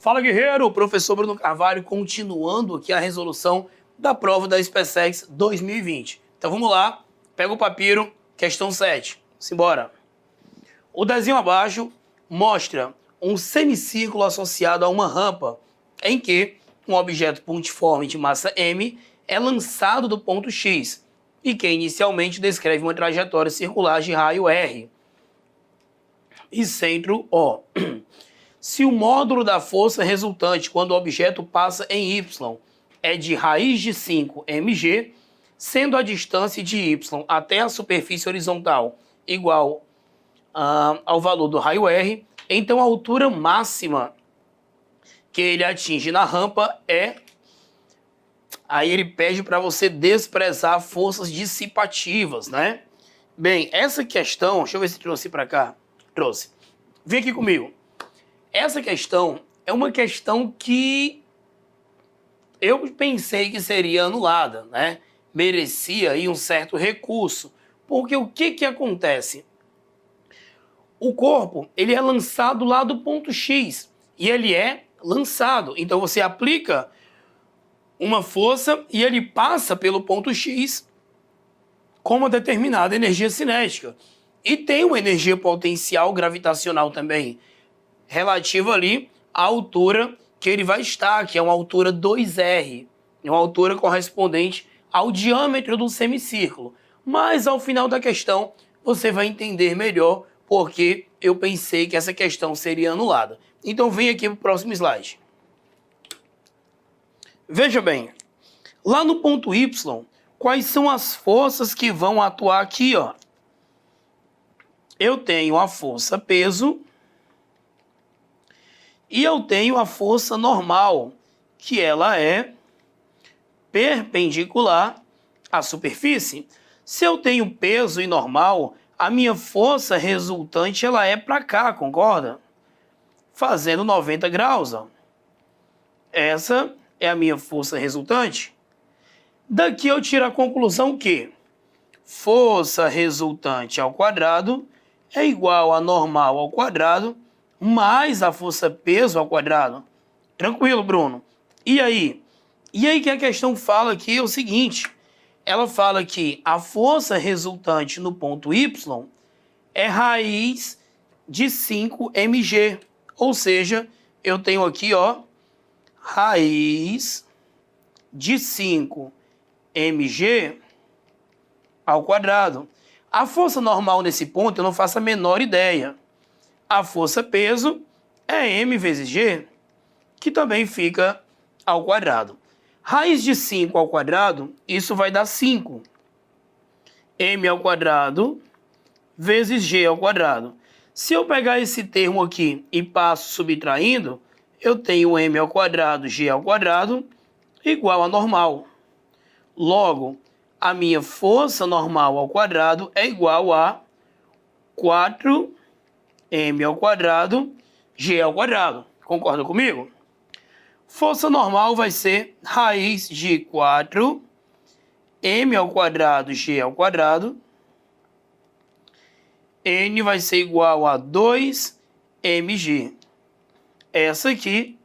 Fala, guerreiro! Professor Bruno Carvalho, continuando aqui a resolução da prova da SpaceX 2020. Então vamos lá, pega o papiro, questão 7. Simbora! O desenho abaixo mostra um semicírculo associado a uma rampa, em que um objeto pontiforme de massa m é lançado do ponto X, e que inicialmente descreve uma trajetória circular de raio R e centro O. Se o módulo da força resultante quando o objeto passa em y é de raiz de 5 mg, sendo a distância de y até a superfície horizontal igual ao valor do raio R, então a altura máxima que ele atinge na rampa é... Aí ele pede para você desprezar forças dissipativas, né? Bem, essa questão, deixa eu ver se trouxe para cá. Trouxe. Vem aqui comigo. Essa questão é uma questão que eu pensei que seria anulada, né? Merecia aí um certo recurso. Porque o que acontece? O corpo, ele é lançado lá do ponto X. E ele é lançado. Então você aplica uma força e ele passa pelo ponto X com uma determinada energia cinética. E tem uma energia potencial gravitacional também, relativa ali à altura que ele vai estar, que é uma altura 2R, uma altura correspondente ao diâmetro do semicírculo. Mas ao final da questão você vai entender melhor porque eu pensei que essa questão seria anulada. Então vem aqui para o próximo slide. Veja bem, lá no ponto Y, quais são as forças que vão atuar aqui, ó? Eu tenho a força peso e eu tenho a força normal, que ela é perpendicular à superfície. Se eu tenho peso e normal, a minha força resultante ela é para cá, concorda? Fazendo 90 graus, ó. Essa é a minha força resultante. Daqui eu tiro a conclusão que força resultante ao quadrado é igual a normal ao quadrado mais a força peso ao quadrado. Tranquilo, Bruno? E aí? E aí que a questão fala aqui é o seguinte. Ela fala que a força resultante no ponto Y é raiz de 5 mg. Ou seja, eu tenho aqui, ó, raiz de 5 mg ao quadrado. A força normal nesse ponto eu não faço a menor ideia. A força peso é m vezes g, que também fica ao quadrado. Raiz de 5 ao quadrado, isso vai dar 5. M ao quadrado vezes g ao quadrado. Se eu pegar esse termo aqui e passo subtraindo, eu tenho m ao quadrado, g ao quadrado, igual a normal. Logo, a minha força normal ao quadrado é igual a 4m ao quadrado, g ao quadrado. Concorda comigo? Força normal vai ser raiz de 4m ao quadrado, g ao quadrado. N vai ser igual a 2mg. Essa aqui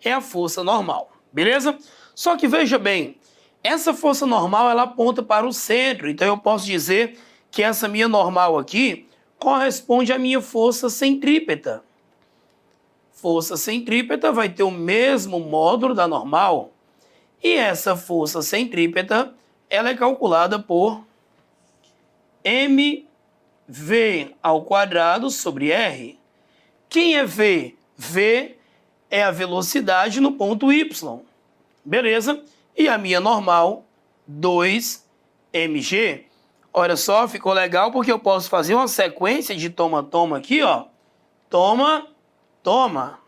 é a força normal, beleza? Só que veja bem, essa força normal ela aponta para o centro, então eu posso dizer que essa minha normal aqui corresponde à minha força centrípeta. Força centrípeta vai ter o mesmo módulo da normal, e essa força centrípeta ela é calculada por mv ao quadrado sobre r. Quem é v? V é a velocidade no ponto Y. Beleza? E a minha normal, 2mg. Olha só, ficou legal porque eu posso fazer uma sequência de toma-toma aqui, ó. Toma, toma.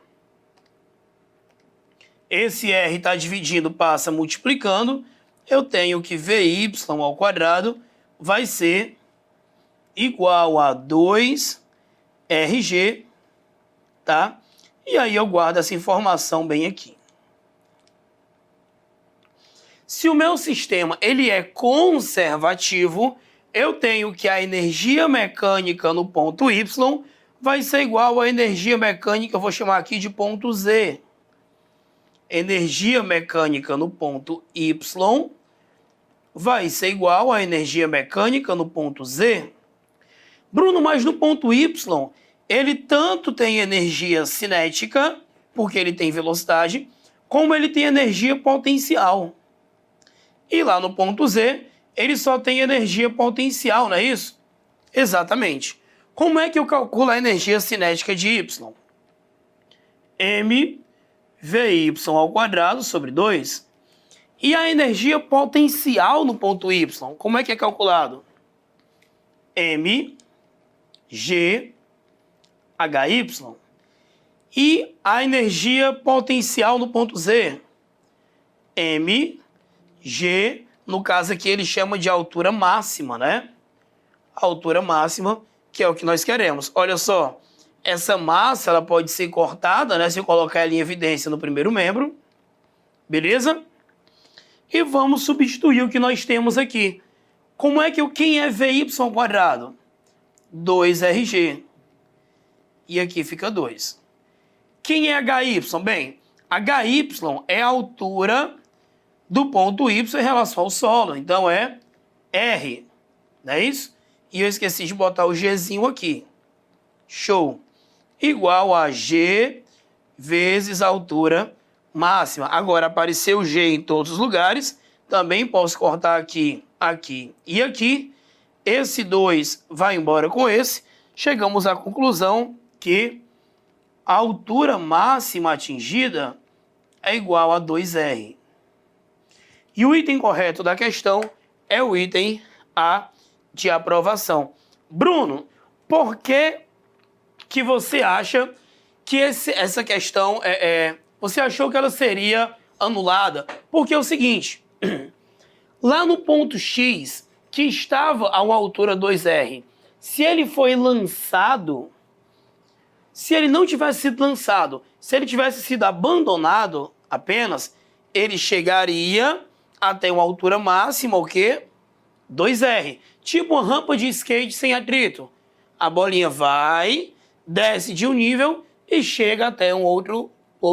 Esse r está dividindo, passa multiplicando. Eu tenho que vy ao quadrado vai ser igual a 2rg, tá? E aí eu guardo essa informação bem aqui. Se o meu sistema ele é conservativo, eu tenho que a energia mecânica no ponto Y vai ser igual à energia mecânica, eu vou chamar aqui de ponto Z. energia mecânica no ponto Y vai ser igual a energia mecânica no ponto Z. Bruno, mas no ponto Y, ele tanto tem energia cinética, porque ele tem velocidade, como ele tem energia potencial. E lá no ponto Z, ele só tem energia potencial, não é isso? Exatamente. Como é que eu calculo a energia cinética de Y? mVy² sobre 2. E a energia potencial no ponto Y, como é que é calculado? mGHY. E a energia potencial no ponto Z? mg, no caso aqui ele chama de altura máxima, né? Altura máxima, que é o que nós queremos. Olha só, essa massa ela pode ser cortada, né? Se eu colocar ela em evidência no primeiro membro, beleza? E vamos substituir o que nós temos aqui. Como é que quem é Vy²? 2RG. E aqui fica 2. Quem é HY? Bem, HY é a altura do ponto Y em relação ao solo. Então é R, não é isso? E eu esqueci de botar o Gzinho aqui. Show. Igual a G vezes a altura máxima. Agora apareceu G em todos os lugares. Também posso cortar aqui, aqui e aqui. Esse 2 vai embora com esse. Chegamos à conclusão que a altura máxima atingida é igual a 2R. E o item correto da questão é o item A de aprovação. Bruno, por que você acha que essa questão você achou que ela seria anulada? Porque é o seguinte, lá no ponto X, que estava a uma altura 2R, se ele foi lançado, se ele não tivesse sido lançado, se ele tivesse sido abandonado apenas, ele chegaria até uma altura máxima, o quê? 2R. Tipo uma rampa de skate sem atrito. A bolinha vai, desce de um nível e chega até um outro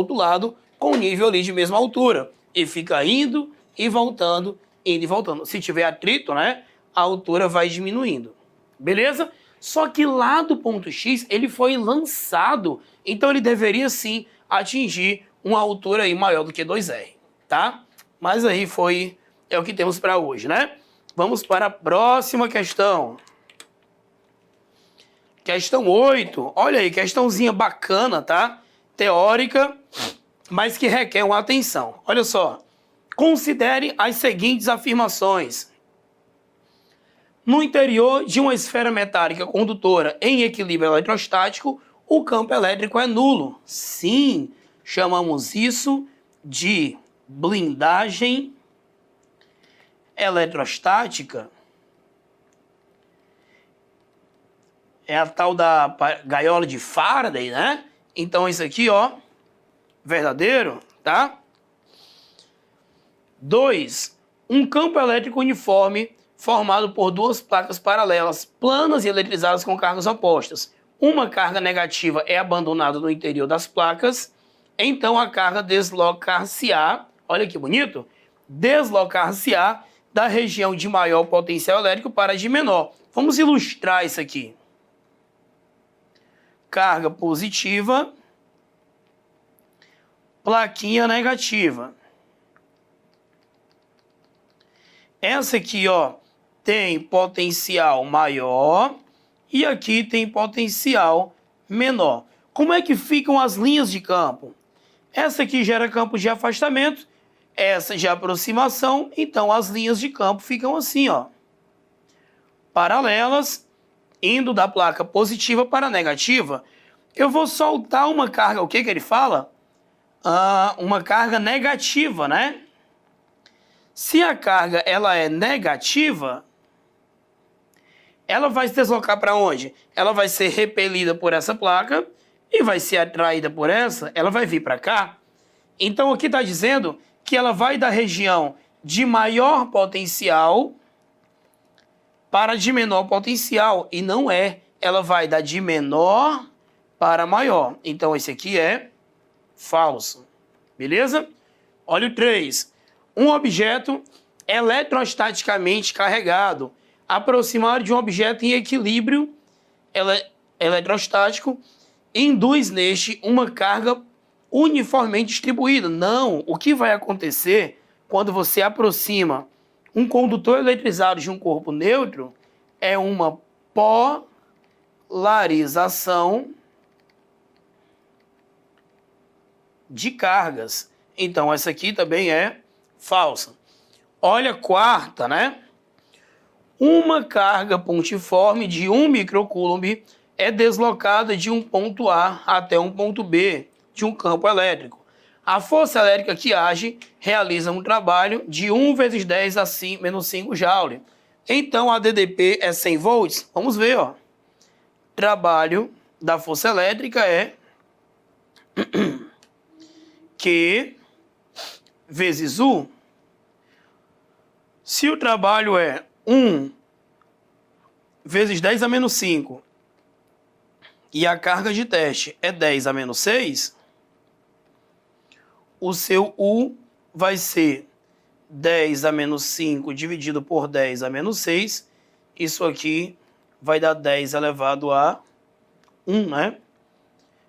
lado com um nível ali de mesma altura. E fica indo e voltando, indo e voltando. Se tiver atrito, né, a altura vai diminuindo. Beleza? Só que lá do ponto X, ele foi lançado. Então ele deveria sim atingir uma altura aí maior do que 2R, tá? Mas aí é o que temos para hoje, né? Vamos para a próxima questão. Questão 8. Olha aí, questãozinha bacana, tá? Teórica, mas que requer uma atenção. Olha só. Considere as seguintes afirmações. No interior de uma esfera metálica condutora em equilíbrio eletrostático, o campo elétrico é nulo. Sim, chamamos isso de blindagem eletrostática. É a tal da gaiola de Faraday, né? Então isso aqui, ó, verdadeiro, tá? 2. Um campo elétrico uniforme formado por duas placas paralelas, planas e eletrizadas com cargas opostas. Uma carga negativa é abandonada no interior das placas, então a carga deslocar-se-á, olha que bonito, deslocar-se-á da região de maior potencial elétrico para a de menor. Vamos ilustrar isso aqui. Carga positiva, plaquinha negativa. Essa aqui, ó, tem potencial maior e aqui tem potencial menor. Como é que ficam as linhas de campo? Essa aqui gera campo de afastamento, essa de aproximação, então as linhas de campo ficam assim, ó, paralelas, indo da placa positiva para a negativa. Eu vou soltar uma carga, o que ele fala? Uma carga negativa, né? Se a carga ela é negativa, ela vai se deslocar para onde? Ela vai ser repelida por essa placa e vai ser atraída por essa, ela vai vir para cá. Então aqui está dizendo que ela vai da região de maior potencial para de menor potencial. E não é. Ela vai da de menor para maior. Então esse aqui é falso. Beleza? Olha o 3. Um objeto eletrostaticamente carregado, aproximar de um objeto em equilíbrio eletrostático, induz neste uma carga uniformemente distribuída. Não, o que vai acontecer quando você aproxima um condutor eletrizado de um corpo neutro é uma polarização de cargas. Então, essa aqui também é falsa. Olha a quarta, né? Uma carga pontiforme de 1 microcoulomb é deslocada de um ponto A até um ponto B de um campo elétrico. A força elétrica que age realiza um trabalho de 1 vezes 10 a menos 5 joule. Então, a DDP é 100 volts. Vamos ver, ó. Trabalho da força elétrica é Q vezes U. Se o trabalho é 1 vezes 10 a menos 5 e a carga de teste é 10 a menos 6, o seu U vai ser 10 a menos 5 dividido por 10 a menos 6. Isso aqui vai dar 10 elevado a 1, né?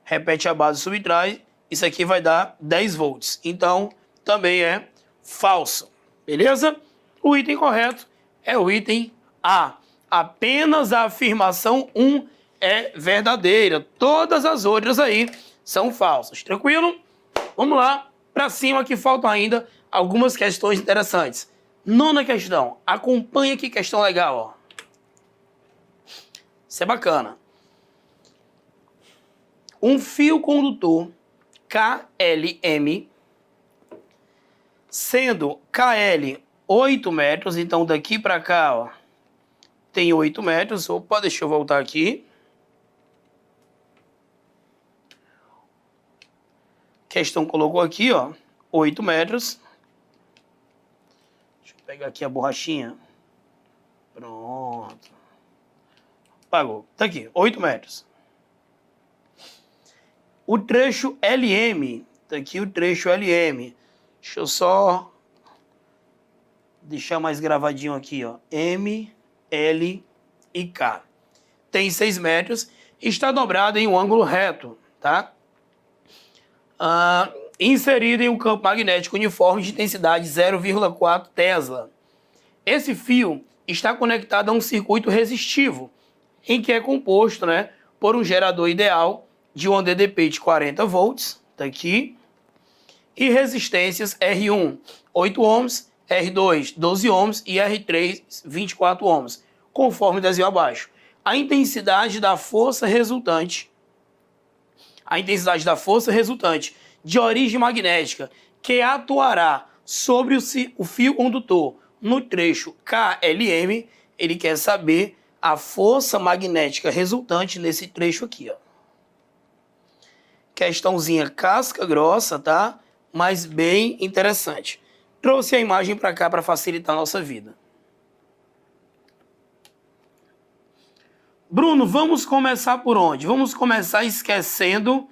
Repete a base, subtrai. Isso aqui vai dar 10 volts. Então, também é falso. Beleza? O item correto é o item A. Apenas a afirmação 1 é verdadeira. Todas as outras aí são falsas. Tranquilo? Vamos lá. Para cima que faltam ainda algumas questões interessantes. Nona questão. Acompanha que questão legal, ó. Isso é bacana. Um fio condutor KLM, sendo KL 8 metros, então daqui para cá, ó, tem 8 metros. Opa, deixa eu voltar aqui. Questão colocou aqui, ó, 8 metros. Deixa eu pegar aqui a borrachinha. Pronto. Apagou. Tá aqui, 8 metros. O trecho LM, tá aqui o trecho LM. Deixa eu só deixar mais gravadinho aqui, ó. M, L e K. Tem 6 metros. Está dobrado em um ângulo reto, tá? Inserido em um campo magnético uniforme de intensidade 0,4 Tesla. Esse fio está conectado a um circuito resistivo, em que é composto, né, por um gerador ideal de um DDP de 40 volts, tá aqui, e resistências R1, 8 ohms, R2, 12 ohms e R3, 24 ohms, conforme desenho abaixo. A intensidade da força resultante de origem magnética que atuará sobre o fio condutor no trecho KLM, ele quer saber a força magnética resultante nesse trecho aqui, ó. Questãozinha casca grossa, tá? Mas bem interessante. Trouxe a imagem para cá para facilitar a nossa vida. Bruno, vamos começar por onde? Vamos começar esquecendo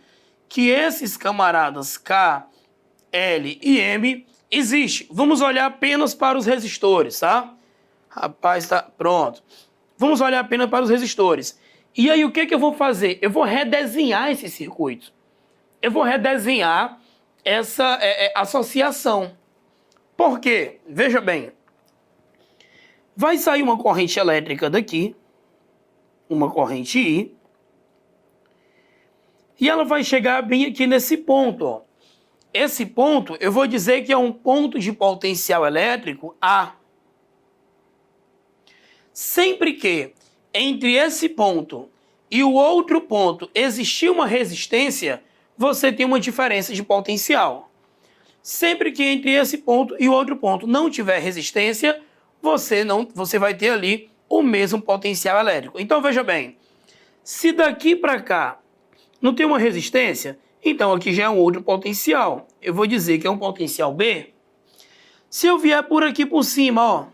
que esses camaradas K, L e M existem. Vamos olhar apenas para os resistores, tá? Rapaz, tá pronto. Vamos olhar apenas para os resistores. E aí, o que eu vou fazer? Eu vou redesenhar esse circuito. Eu vou redesenhar essa associação. Por quê? Veja bem. Vai sair uma corrente elétrica daqui, uma corrente I, e ela vai chegar bem aqui nesse ponto, ó. Esse ponto, eu vou dizer que é um ponto de potencial elétrico A. Sempre que entre esse ponto e o outro ponto existir uma resistência, você tem uma diferença de potencial. Sempre que entre esse ponto e o outro ponto não tiver resistência, você vai ter ali o mesmo potencial elétrico. Então veja bem, se daqui para cá não tem uma resistência, então aqui já é um outro potencial. Eu vou dizer que é um potencial B. Se eu vier por aqui por cima, ó,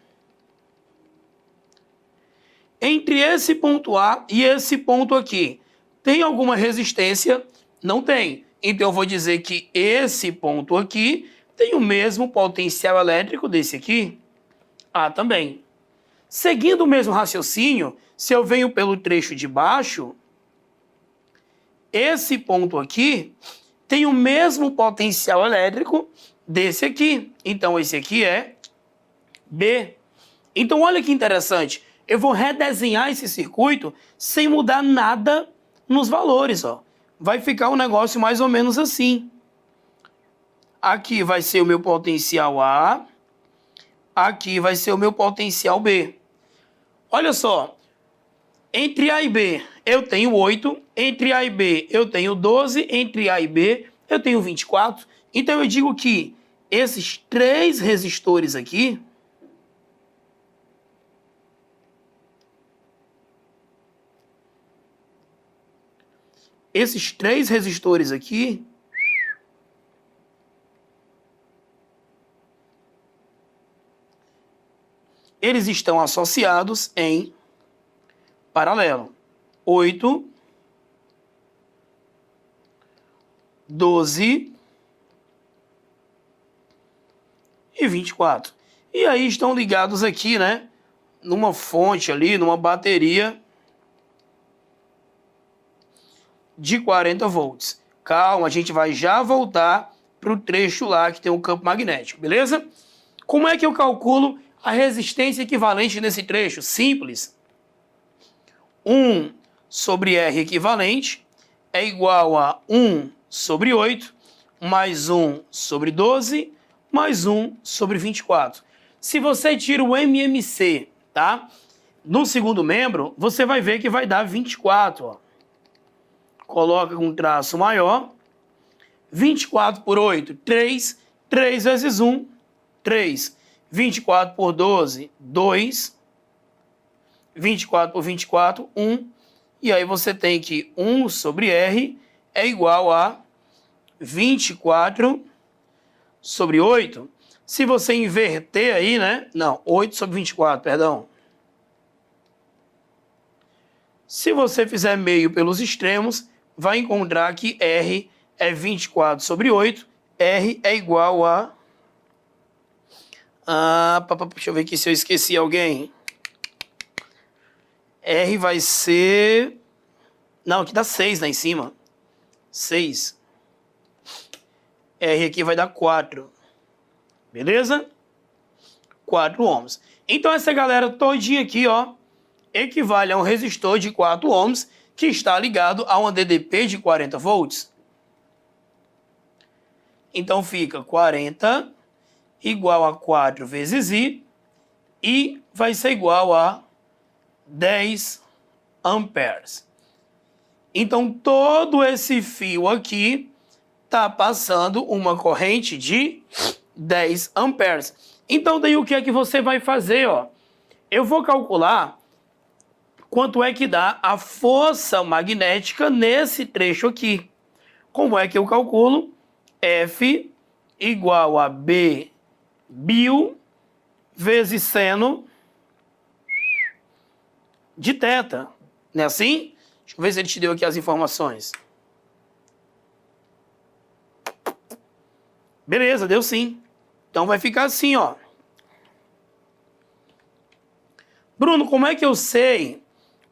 entre esse ponto A e esse ponto aqui, tem alguma resistência? Não tem. Então eu vou dizer que esse ponto aqui tem o mesmo potencial elétrico desse aqui? A também. Seguindo o mesmo raciocínio, se eu venho pelo trecho de baixo, esse ponto aqui tem o mesmo potencial elétrico desse aqui. Então, esse aqui é B. Então, olha que interessante. Eu vou redesenhar esse circuito sem mudar nada nos valores, ó. Vai ficar um negócio mais ou menos assim. Aqui vai ser o meu potencial A. Aqui vai ser o meu potencial B. Olha só. Entre A e B eu tenho 8. Entre A e B eu tenho 12. Entre A e B eu tenho 24. Então eu digo que esses 3 resistores aqui eles estão associados em paralelo. 8, 12 e 24. E aí estão ligados aqui, né? Numa fonte ali, numa bateria de 40 volts. Calma, a gente vai já voltar para o trecho lá que tem o campo magnético, beleza? Como é que eu calculo a resistência equivalente nesse trecho? Simples. 1 sobre R equivalente é igual a 1 sobre 8, mais 1 sobre 12, mais 1 sobre 24. Se você tira o MMC, tá? No segundo membro, você vai ver que vai dar 24, ó. Coloca com um traço maior. 24 por 8, 3. 3 vezes 1, 3. 24 por 12, 2. 24 por 24, 1. E aí você tem que 1 sobre R é igual a 24 sobre 8. Se você inverter aí, né? Não, 8 sobre 24, perdão. Se você fizer meio pelos extremos, vai encontrar que R é 24 sobre 8. R é igual a... deixa eu ver aqui se eu esqueci alguém. R vai ser... Não, aqui dá 6 lá em cima. 6. R aqui vai dar 4. Beleza? 4 ohms. Então essa galera todinha aqui, ó, equivale a um resistor de 4 ohms que está ligado a uma DDP de 40 volts. Então fica 40 igual a 4 vezes I vai ser igual a 10 amperes. Então todo esse fio aqui está passando uma corrente de 10 amperes. Então daí o que é que você vai fazer, ó? Eu vou calcular quanto é que dá a força magnética nesse trecho aqui. Como é que eu calculo? F igual a B bio vezes seno de θ. Não é assim? Deixa eu ver se ele te deu aqui as informações. Beleza, deu sim. Então vai ficar assim, ó. Bruno, como é que eu sei?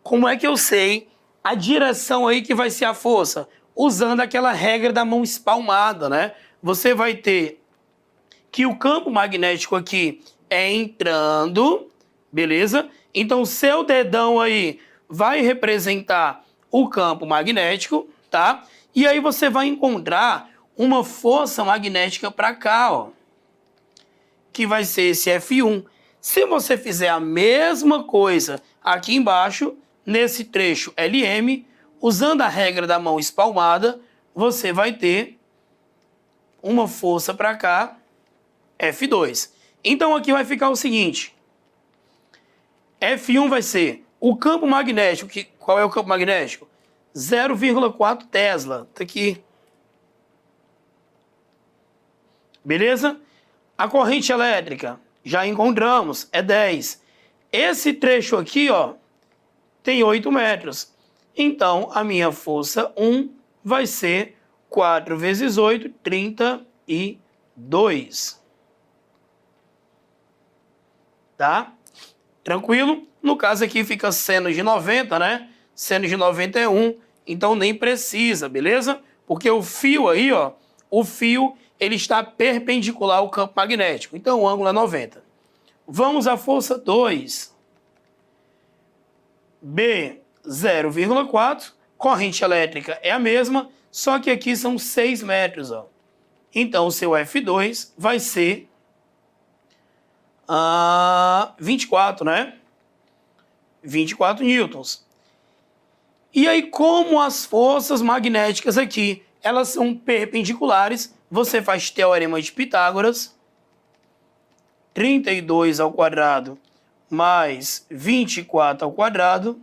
Como é que eu sei a direção aí que vai ser a força? Usando aquela regra da mão espalmada, né? Você vai ter que o campo magnético aqui é entrando, beleza? Então, seu dedão aí vai representar o campo magnético, tá? E aí você vai encontrar uma força magnética para cá, ó, que vai ser esse F1. Se você fizer a mesma coisa aqui embaixo, nesse trecho LM, usando a regra da mão espalmada, você vai ter uma força para cá, F2. Então aqui vai ficar o seguinte, F1 vai ser o campo magnético, qual é o campo magnético? 0,4 Tesla, tá aqui. Beleza? A corrente elétrica, já encontramos, é 10. Esse trecho aqui, ó, tem 8 metros. Então, a minha força 1 vai ser 4 vezes 8, 32 2. Tá? Tranquilo? No caso aqui fica seno de 90, né? Seno de 90 é 1, então nem precisa, beleza? Porque o fio aí, ó, o fio, ele está perpendicular ao campo magnético, então o ângulo é 90. Vamos à força 2. B, 0,4. Corrente elétrica é a mesma, só que aqui são 6 metros, ó. Então o seu F2 vai ser 24, né? 24 newtons. E aí, como as forças magnéticas aqui, elas são perpendiculares, você faz teorema de Pitágoras, 32 ao quadrado mais 24 ao quadrado,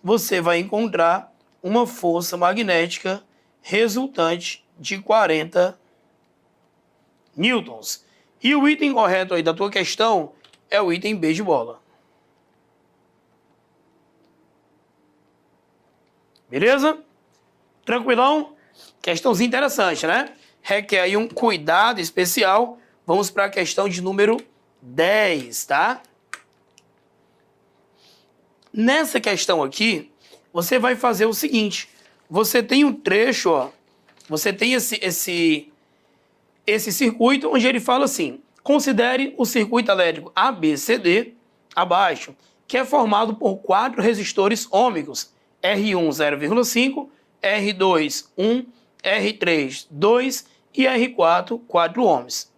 você vai encontrar uma força magnética resultante de 40 newtons. E o item correto aí da tua questão é o item B de bola. Beleza? Tranquilão? Questãozinha interessante, né? Requer aí um cuidado especial. Vamos para a questão de número 10, tá? Nessa questão aqui, você vai fazer o seguinte. Você tem um trecho, ó. Você tem esse circuito onde ele fala assim: considere o circuito elétrico ABCD abaixo, que é formado por 4 resistores ômicos, R1 0,5, R2 1, R3 2 e R4 4 ohms.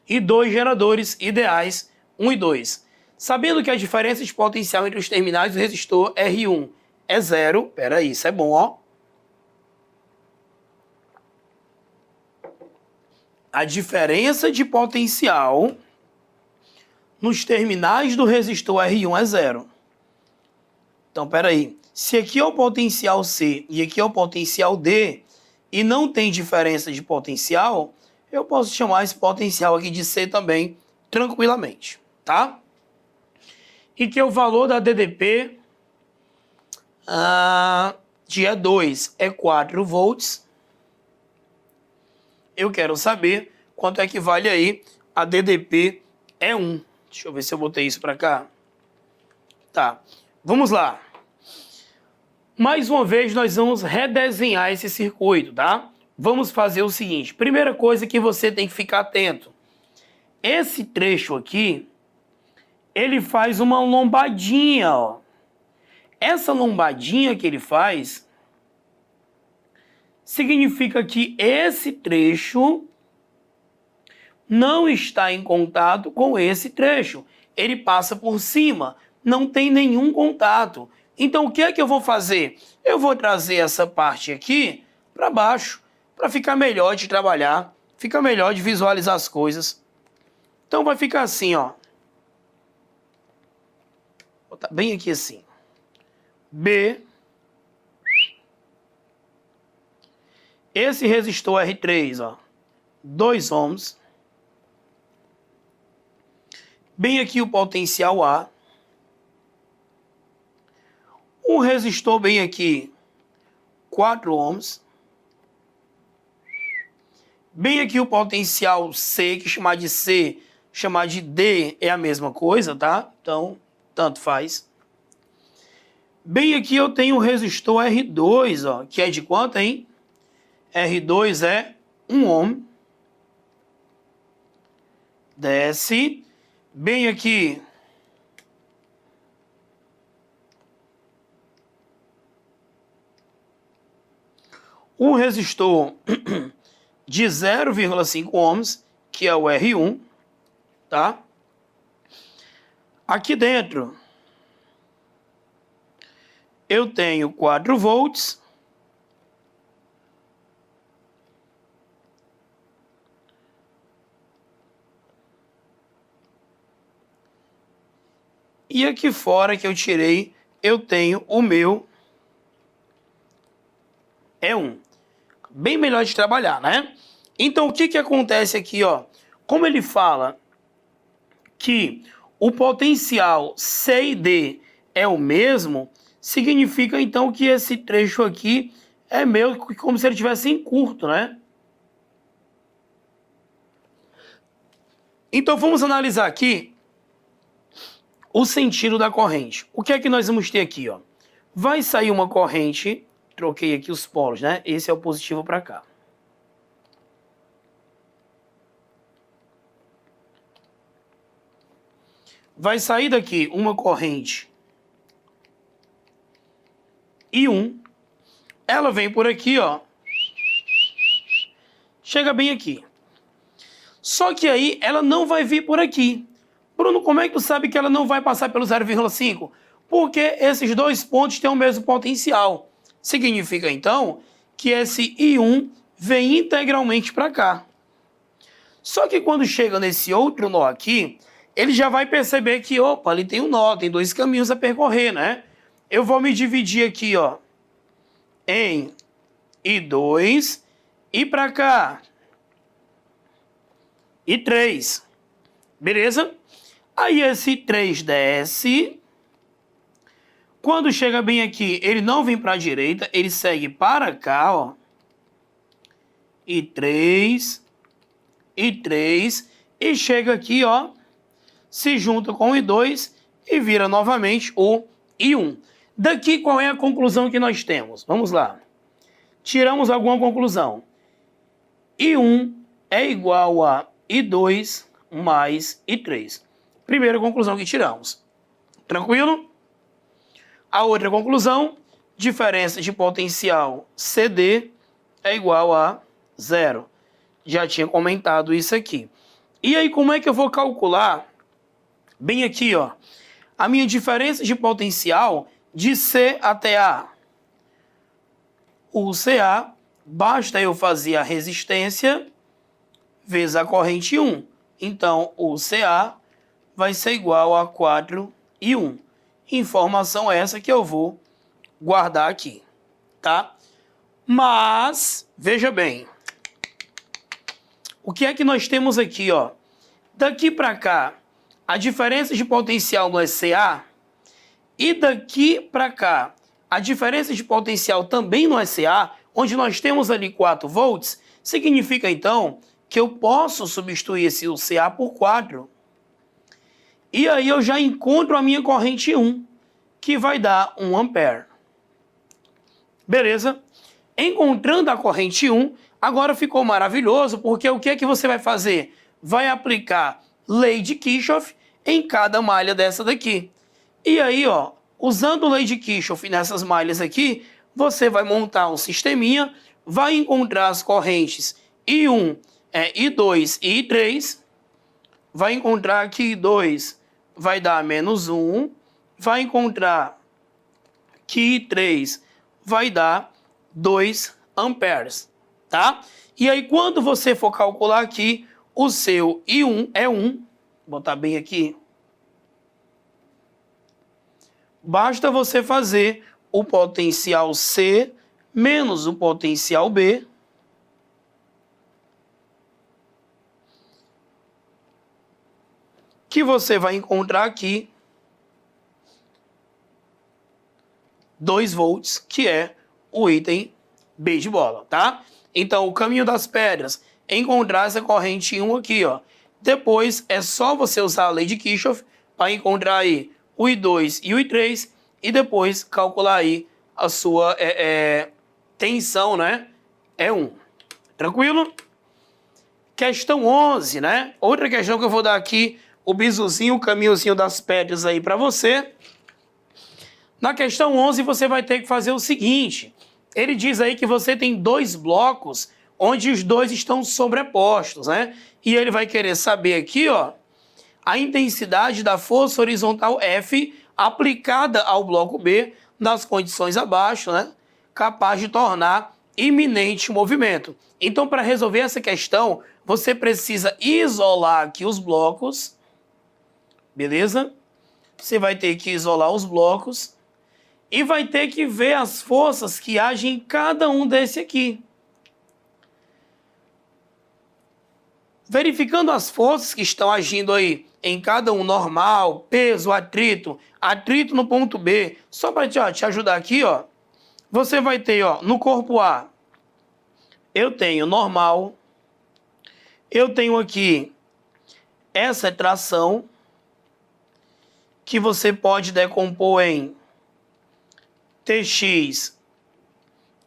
E 2 geradores ideais 1 e 2. Sabendo que a diferença de potencial entre os terminais do resistor R1 é 0, peraí, isso é bom, ó. A diferença de potencial nos terminais do resistor R1 é 0. Então, peraí. Se aqui é o potencial C e aqui é o potencial D, e não tem diferença de potencial, eu posso chamar esse potencial aqui de C também, tranquilamente, tá? E que o valor da DDP de E2 é 4 volts. Eu quero saber quanto é que vale aí a DDP E1. Deixa eu ver se eu botei isso para cá. Tá, vamos lá. Mais uma vez, nós vamos redesenhar esse circuito, tá? Vamos fazer o seguinte. Primeira coisa que você tem que ficar atento. Esse trecho aqui, ele faz uma lombadinha, ó. Essa lombadinha que ele faz significa que esse trecho não está em contato com esse trecho. Ele passa por cima, não tem nenhum contato. Então, o que é que eu vou fazer? Eu vou trazer essa parte aqui para baixo, para ficar melhor de trabalhar, fica melhor de visualizar as coisas. Então, vai ficar assim, ó. Vou botar bem aqui assim. B. Esse resistor R3, ó, 2 ohms. Bem aqui o potencial A. Um resistor bem aqui, 4 ohms. Bem aqui o potencial C, que chamar de C, chamar de D é a mesma coisa, tá? Então, tanto faz. Bem aqui eu tenho o resistor R2, ó, que é de quanto, hein? R2 é 1 ohm. Desce. Bem aqui um resistor de 0,5 ohms, que é o R1, tá? Aqui dentro eu tenho 4 volts. E aqui fora que eu tirei, eu tenho o meu E1. Bem melhor de trabalhar, né? Então, o que que acontece aqui, ó? Como ele fala que o potencial C e D é o mesmo, significa, então, que esse trecho aqui é meio como se ele estivesse em curto, né? Então vamos analisar aqui o sentido da corrente. O que é que nós vamos ter aqui, ó? Vai sair uma corrente, troquei aqui os polos, né? Esse é o positivo para cá. Vai sair daqui uma corrente I1. Ela vem por aqui, ó. Chega bem aqui. Só que aí ela não vai vir por aqui. Bruno, como é que tu sabe que ela não vai passar pelo 0,5? Porque esses dois pontos têm o mesmo potencial. Significa, então, que esse I1 vem integralmente para cá. Só que quando chega nesse outro nó aqui, ele já vai perceber que, opa, ali tem um nó, tem dois caminhos a percorrer, né? Eu vou me dividir aqui, ó, em I2 e para cá I3. Beleza? Aí esse 3 desce. Quando chega bem aqui, ele não vem para a direita, ele segue para cá, ó. I3, I3, e chega aqui, ó, se junta com o I2 e vira novamente o I1. Daqui, qual é a conclusão que nós temos? Vamos lá. Tiramos alguma conclusão. I1 é igual a I2 mais I3. Primeira conclusão que tiramos. Tranquilo? A outra conclusão, diferença de potencial CD é igual a 0. Já tinha comentado isso aqui. E aí, como é que eu vou calcular? Bem aqui, ó, a minha diferença de potencial de C até A. O CA, basta eu fazer a resistência vezes a corrente 1. Então, o CA vai ser igual a 4I1. Informação essa que eu vou guardar aqui, tá? Mas, veja bem, o que é que nós temos aqui, ó? Daqui para cá, a diferença de potencial no CA, e daqui para cá, a diferença de potencial também no CA, onde nós temos ali 4 volts, significa então que eu posso substituir esse CA por 4. E aí eu já encontro a minha corrente 1, que vai dar 1 ampere. Beleza? Encontrando a corrente 1, agora ficou maravilhoso, porque o que é que você vai fazer? Vai aplicar lei de Kirchhoff em cada malha dessa daqui. E aí, ó, usando lei de Kirchhoff nessas malhas aqui, você vai montar um sisteminha, vai encontrar as correntes I1, I2 e I3, vai encontrar que I2 vai dar menos 1, vai encontrar que I3 vai dar 2 amperes, tá? E aí, quando você for calcular aqui, o seu I1 é 1, vou botar bem aqui, basta você fazer o potencial C menos o potencial B, que você vai encontrar aqui 2 volts, que é o item B de bola, tá? Então, o caminho das pedras é encontrar essa corrente 1 aqui, ó. Depois, é só você usar a lei de Kirchhoff para encontrar aí o I2 e o I3 e depois calcular aí a sua tensão, né? É 1. Tranquilo? Questão 11, né? Outra questão que eu vou dar aqui, o bizuzinho, o caminhozinho das pedras aí para você. Na questão 11, você vai ter que fazer o seguinte. Ele diz aí que você tem 2 blocos onde os dois estão sobrepostos, né? E ele vai querer saber aqui, ó, a intensidade da força horizontal F aplicada ao bloco B nas condições abaixo, né? Capaz de tornar iminente o movimento. Então, para resolver essa questão, você precisa isolar aqui os blocos, beleza? Você vai ter que isolar os blocos e vai ter que ver as forças que agem em cada um desse aqui. Verificando as forças que estão agindo aí em cada um, normal, peso, atrito no ponto B, só para te ajudar aqui, ó, você vai ter, ó, no corpo A, eu tenho normal, eu tenho aqui essa é tração que você pode decompor em Tx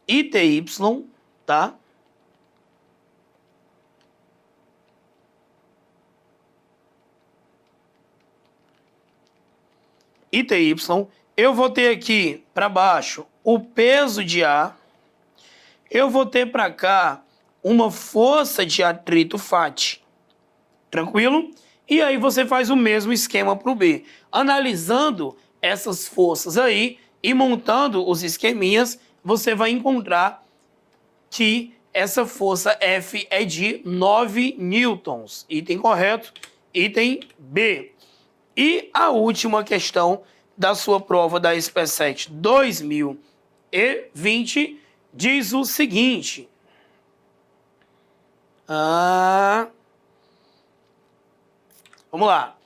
e Ty, tá? E Ty, eu vou ter aqui para baixo o peso de A, eu vou ter para cá uma força de atrito FAT, tranquilo? E aí você faz o mesmo esquema para o B. Analisando essas forças aí e montando os esqueminhas, você vai encontrar que essa força F é de 9 newtons. Item correto, item B. E a última questão da sua prova da SPSEC 2020 diz o seguinte. Vamos lá.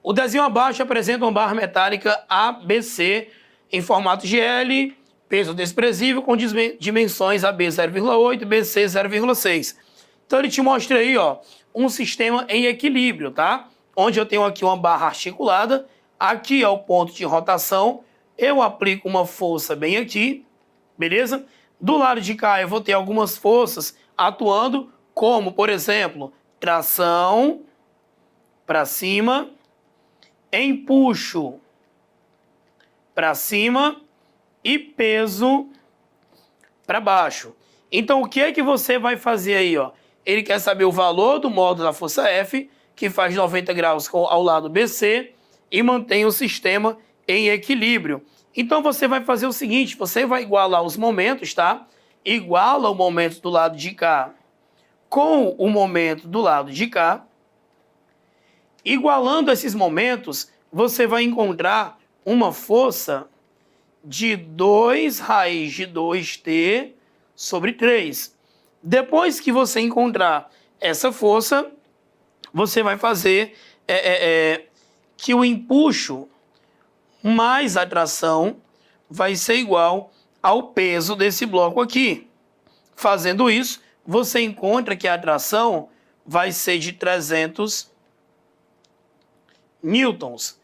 O desenho abaixo apresenta uma barra metálica ABC em formato de L, peso desprezível, com dimensões AB 0,8 e BC 0,6. Então ele te mostra aí, ó, um sistema em equilíbrio, tá? Onde eu tenho aqui uma barra articulada, aqui é o ponto de rotação, eu aplico uma força bem aqui, beleza? Do lado de cá eu vou ter algumas forças atuando, como, por exemplo, tração para cima, empuxo para cima e peso para baixo. Então o que é que você vai fazer aí, ó? Ele quer saber o valor do módulo da força F, que faz 90 graus ao lado BC e mantém o sistema em equilíbrio. Então você vai fazer o seguinte, você vai igualar os momentos, tá? Iguala o momento do lado de cá com o momento do lado de cá. Igualando esses momentos, você vai encontrar uma força de 2 raiz de 2t sobre 3. Depois que você encontrar essa força, você vai fazer que o empuxo mais a tração vai ser igual ao peso desse bloco aqui. Fazendo isso, você encontra que a tração vai ser de 300 newtons.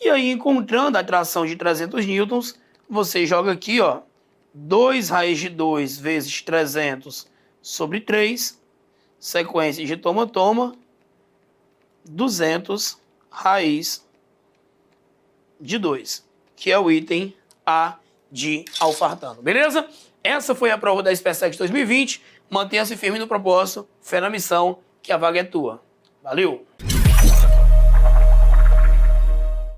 E aí, encontrando a tração de 300 newtons, você joga aqui, ó, 2 raiz de 2 vezes 300 sobre 3, sequência de toma-toma, 200 raiz de 2, que é o item A de Alfartano. Beleza? Essa foi a prova da SPSEC 2020. Mantenha-se firme no propósito, fé na missão, que a vaga é tua. Valeu!